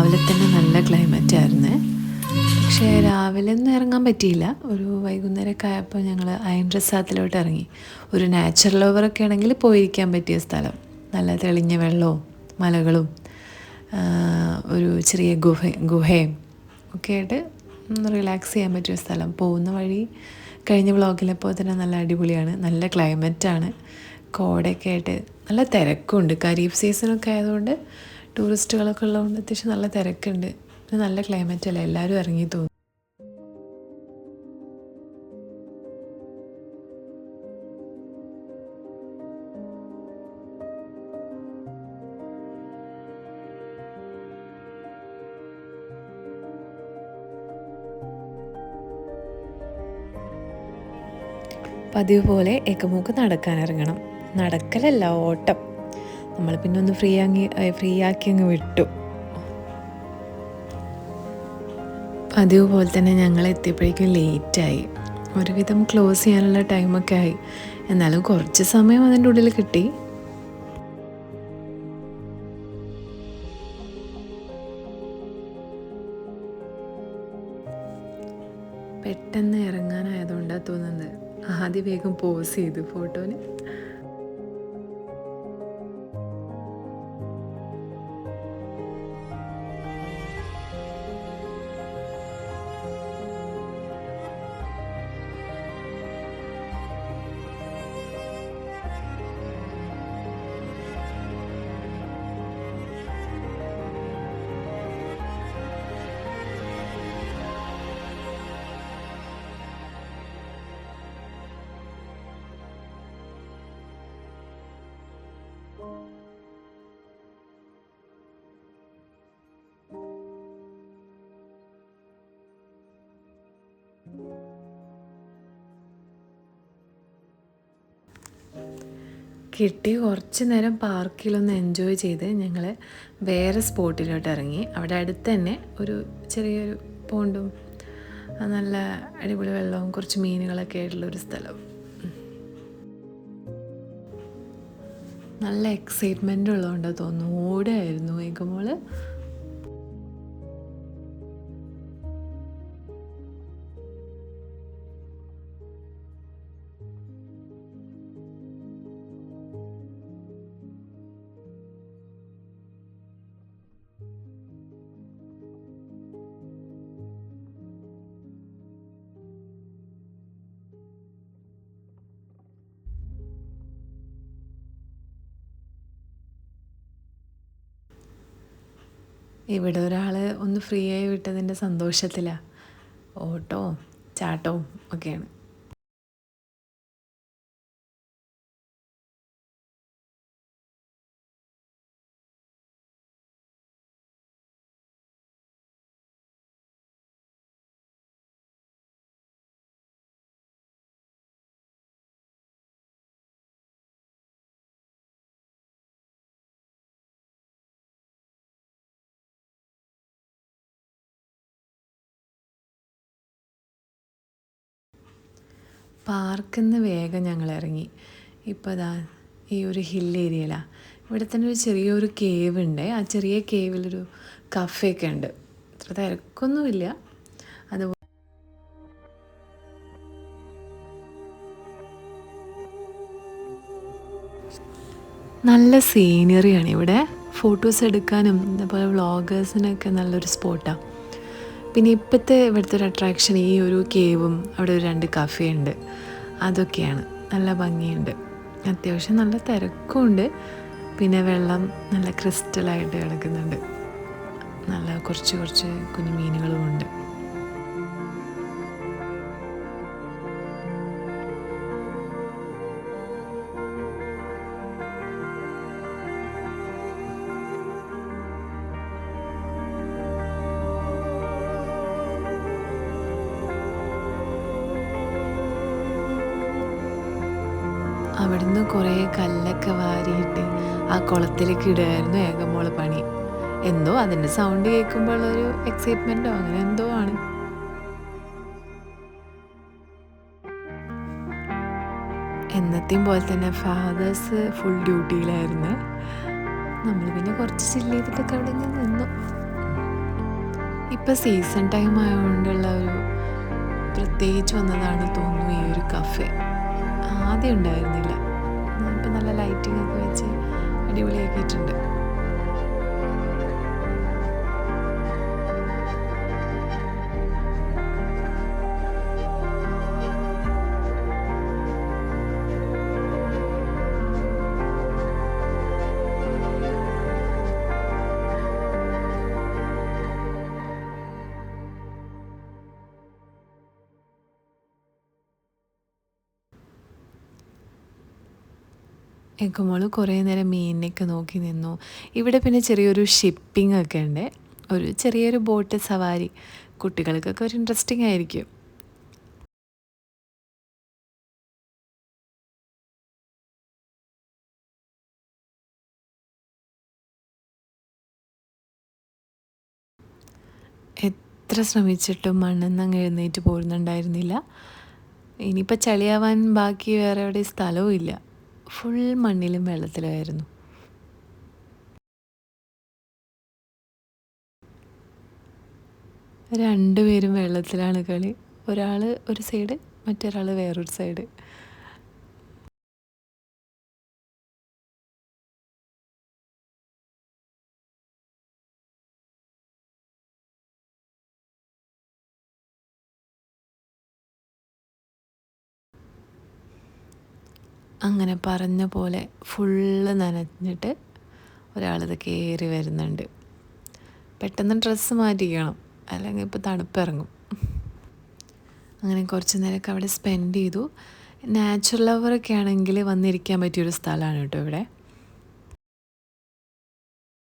രാവിലെ തന്നെ നല്ല ക്ലൈമറ്റ് ആയിരുന്നു. പക്ഷേ രാവിലെ ഒന്നും ഇറങ്ങാൻ പറ്റിയില്ല. ഒരു വൈകുന്നേരമൊക്കെ ആയപ്പോൾ ഞങ്ങൾ അയൺ റിസാർട്ടിലോട്ട് ഇറങ്ങി. ഒരു നാച്ചുറൽ ലവറൊക്കെ ആണെങ്കിൽ പോയിരിക്കാൻ പറ്റിയ സ്ഥലം. നല്ല തെളിഞ്ഞ വെള്ളവും മലകളും ഒരു ചെറിയ ഗുഹയും ഒക്കെ ആയിട്ട് റിലാക്സ് ചെയ്യാൻ പറ്റിയ സ്ഥലം. പോകുന്ന വഴി കഴിഞ്ഞ വ്ളോഗിലെപ്പോൾ തന്നെ നല്ല അടിപൊളിയാണ്, നല്ല ക്ലൈമറ്റാണ്, കോടയൊക്കെ ആയിട്ട് നല്ല തിരക്കുണ്ട്. ഖരീഫ് സീസണൊക്കെ ആയതുകൊണ്ട് ടൂറിസ്റ്റുകളൊക്കെ ഉള്ളതുകൊണ്ട് അത്യാവശ്യം നല്ല തിരക്കുണ്ട്. നല്ല ക്ലൈമറ്റല്ലേ, എല്ലാവരും ഇറങ്ങി തോന്നും. പതിവ് പോലെ എക്കമൂക്ക് നടക്കാനിറങ്ങണം. നടക്കലല്ല, ഓട്ടം. നമ്മൾ പിന്നെ ഒന്ന് ഫ്രീ ആക്കി അങ്ങ് വിട്ടു. പതിവ് പോലെ തന്നെ ഞങ്ങൾ എത്തിയപ്പോഴേക്കും ലേറ്റായി. ഒരുവിധം ക്ലോസ് ചെയ്യാനുള്ള ടൈമൊക്കെ ആയി. എന്നാലും കുറച്ച് സമയം അതിൻ്റെ ഉള്ളിൽ കിട്ടി. പെട്ടെന്ന് ഇറങ്ങാനായതുകൊണ്ടാണ് തോന്നുന്നത് ആദ്യം വേഗം പോസ് ചെയ്തു ഫോട്ടോന്. കിട്ടി കുറച്ച് നേരം പാർക്കിലൊന്ന് എൻജോയ് ചെയ്ത് ഞങ്ങൾ വേറെ സ്പോട്ടിലോട്ട് ഇറങ്ങി. അവിടെ അടുത്ത് തന്നെ ഒരു ചെറിയൊരു പോണ്ടും നല്ല അടിപൊളി വെള്ളവും കുറച്ച് മീനുകളൊക്കെ ആയിട്ടുള്ളൊരു സ്ഥലം. നല്ല എക്സൈറ്റ്മെൻ്റ് ഉള്ളതുകൊണ്ടോ തോന്നുന്നു ഓടുകയായിരുന്നു ഏകമോള്. ഇവിടെ ഒരാൾ ഒന്ന് ഫ്രീ ആയി വിട്ടതിൻ്റെ സന്തോഷത്തിലാണ്. ഓട്ടവും ചാട്ടവും ഒക്കെയാണ്. പാർക്കിൽ നിന്ന് വേഗം ഞങ്ങൾ ഇറങ്ങി. ഇപ്പോൾ ഇതാ ഈ ഒരു ഹിൽ ഏരിയയിലാണ്. ഇവിടെ തന്നെ ഒരു ചെറിയൊരു കേവ് ഉണ്ട്. ആ ചെറിയ കേവിലൊരു കഫേയൊക്കെ ഉണ്ട്. അത്ര തിരക്കൊന്നുമില്ല. അത് നല്ല സീനറിയാണ് ഇവിടെ. ഫോട്ടോസ് എടുക്കാനും അതുപോലെ വ്ളോഗേഴ്സിനൊക്കെ നല്ലൊരു സ്പോട്ടാണ്. പിന്നെ ഇപ്പോഴത്തെ ഇവിടുത്തെ ഒരു അട്രാക്ഷൻ ഈ ഒരു കേവും അവിടെ ഒരു 2 കഫേ ഉണ്ട്. അതൊക്കെയാണ്. നല്ല ഭംഗിയുണ്ട്. അത്യാവശ്യം നല്ല തിരക്കുമുണ്ട്. പിന്നെ വെള്ളം നല്ല ക്രിസ്റ്റലായിട്ട് കിടക്കുന്നുണ്ട്. നല്ല കുറച്ച് കുഞ്ഞു മീനുകളും ഉണ്ട്. അവിടുന്ന് കുറേ കല്ലൊക്കെ വാരിയിട്ട് ആ കുളത്തിലേക്ക് ഇടുകയായിരുന്നു ഏകമോള് പണി. എന്തോ അതിൻ്റെ സൗണ്ട് കേൾക്കുമ്പോൾ ഒരു എക്സൈറ്റ്മെൻറ്റോ അങ്ങനെ എന്തോ ആണ്. എന്നത്തെയും പോലെ തന്നെ ഫാദേഴ്സ് ഫുൾ ഡ്യൂട്ടിയിലായിരുന്നു. നമ്മൾ പിന്നെ കുറച്ച് ചില്ല് ചെയ്തിട്ടൊക്കെ അവിടെ നിന്നു. ഇപ്പം സീസൺ ടൈം ആയതുകൊണ്ടുള്ള ഒരു പ്രത്യേകിച്ച് വന്നതാണ് തോന്നുന്നു ഈ ഒരു കഫേ. ആദ്യം ഉണ്ടായിരുന്നില്ല. ഇപ്പം നല്ല ലൈറ്റിംഗ് ഒക്കെ വെച്ച് അടിപൊളിയാക്കിയിട്ടുണ്ട്. എക്കുമോൾ കുറേ നേരം മീനിനെയൊക്കെ നോക്കി നിന്നു. ഇവിടെ പിന്നെ ചെറിയൊരു ഷിപ്പിംഗ് ഒക്കെ ഉണ്ട്. ഒരു ചെറിയൊരു ബോട്ട് സവാരി കുട്ടികൾക്കൊക്കെ ഒരു ഇൻട്രസ്റ്റിംഗ് ആയിരിക്കും. എത്ര ശ്രമിച്ചിട്ടും മണ്ണിൽ നിന്ന് എഴുന്നേറ്റ് പോരുന്നുണ്ടായിരുന്നില്ല. ഇനിയിപ്പോൾ ചളിയാവാൻ ബാക്കി വേറെ എവിടെ സ്ഥലവും ഇല്ല. ഫുൾ മണ്ണിലും വെള്ളത്തിലുമായിരുന്നു. രണ്ടുപേരും വെള്ളത്തിലാണ് കളി. ഒരാൾ ഒരു സൈഡ്, മറ്റൊരാൾ വേറൊരു സൈഡ്. അങ്ങനെ പറഞ്ഞ പോലെ ഫുള്ള് നനഞ്ഞിട്ട് ഒരാളിത് കയറി വരുന്നുണ്ട്. പെട്ടെന്ന് ഡ്രസ്സ് മാറ്റിക്കണം, അല്ലെങ്കിൽ ഇപ്പോൾ തണുപ്പിറങ്ങും. അങ്ങനെ കുറച്ച് നേരമൊക്കെ അവിടെ സ്പെൻഡ് ചെയ്തു. നാച്ചുറൽ ലവറൊക്കെ ആണെങ്കിൽ വന്നിരിക്കാൻ പറ്റിയൊരു സ്ഥലമാണ് കേട്ടോ ഇവിടെ.